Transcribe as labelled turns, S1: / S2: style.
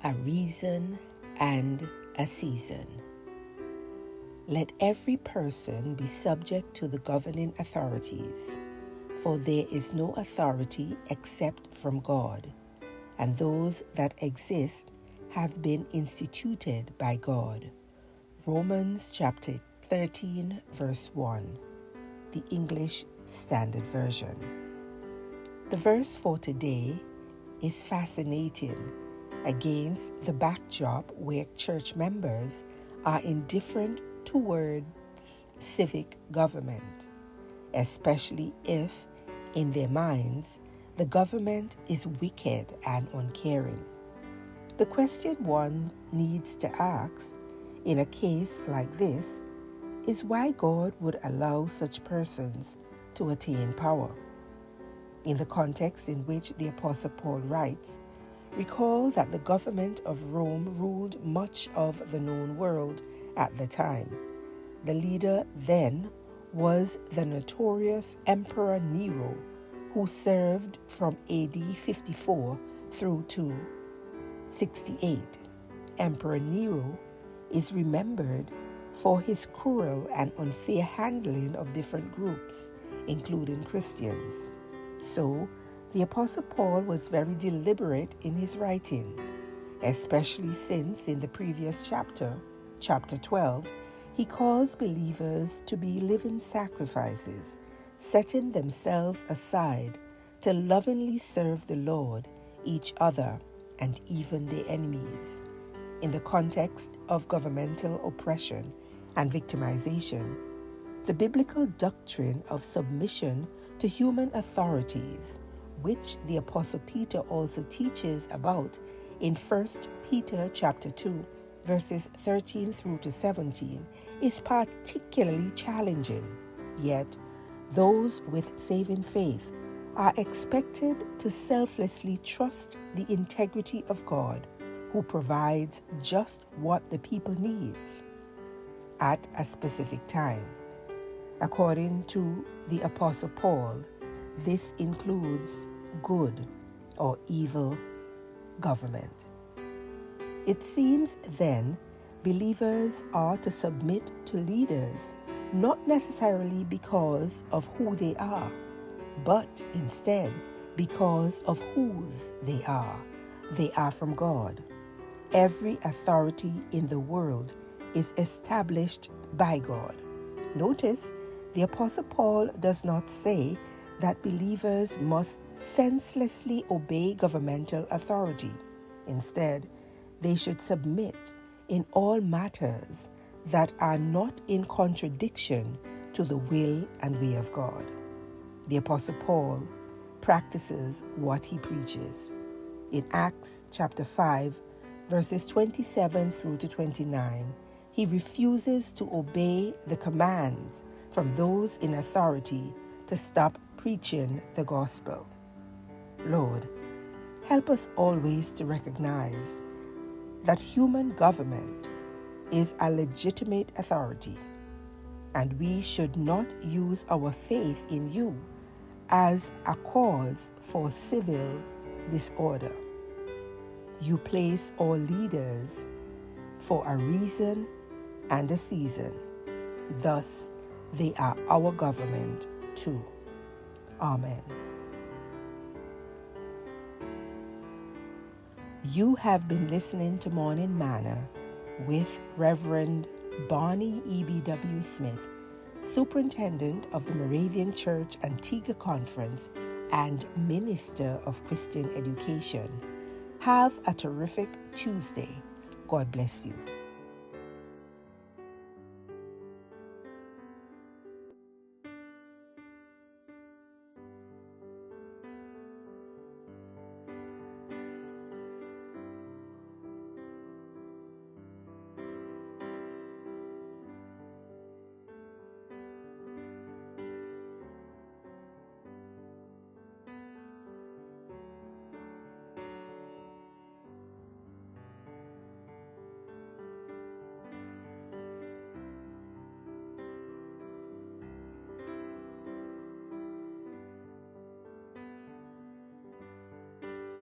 S1: a reason and a season. Let every person be subject to the governing authorities, for there is no authority except from God, and those that exist have been instituted by God. Romans chapter 13, verse 1, the English Standard Version. The verse for today is fascinating against the backdrop where church members are indifferent towards civic government, especially if, in their minds, the government is wicked and uncaring. The question one needs to ask in a case like this is why God would allow such persons to attain power. In the context in which the Apostle Paul writes, recall that the government of Rome ruled much of the known world at the time. The leader then was the notorious Emperor Nero, who served from AD 54 through to 68. Emperor Nero is remembered for his cruel and unfair handling of different groups, including Christians. So, the Apostle Paul was very deliberate in his writing, especially since in the previous chapter 12, he calls believers to be living sacrifices, setting themselves aside to lovingly serve the Lord, each other, and even their enemies. In the context of governmental oppression and victimization, the biblical doctrine of submission to human authorities, which the Apostle Peter also teaches about in 1 Peter chapter 2, verses 13 through to 17, is particularly challenging. Yet, those with saving faith are expected to selflessly trust the integrity of God, who provides just what the people needs at a specific time. According to the Apostle Paul, this includes good or evil government. It seems then believers are to submit to leaders not necessarily because of who they are, but instead because of whose they are. They are from God. Every authority in the world is established by God. Notice, the Apostle Paul does not say that believers must senselessly obey governmental authority. Instead, they should submit in all matters that are not in contradiction to the will and way of God. The Apostle Paul practices what he preaches. In Acts chapter 5, verses 27 through to 29, he refuses to obey the commands from those in authority to stop preaching the gospel. Lord, help us always to recognize that human government is a legitimate authority, and we should not use our faith in you as a cause for civil disorder. You place all leaders for a reason and a season. Thus, they are our government too. Amen. You have been listening to Morning Manna with Reverend Bonnie EBW Smith, Superintendent of the Moravian Church Antigua Conference and Minister of Christian Education. Have a terrific Tuesday. God bless you.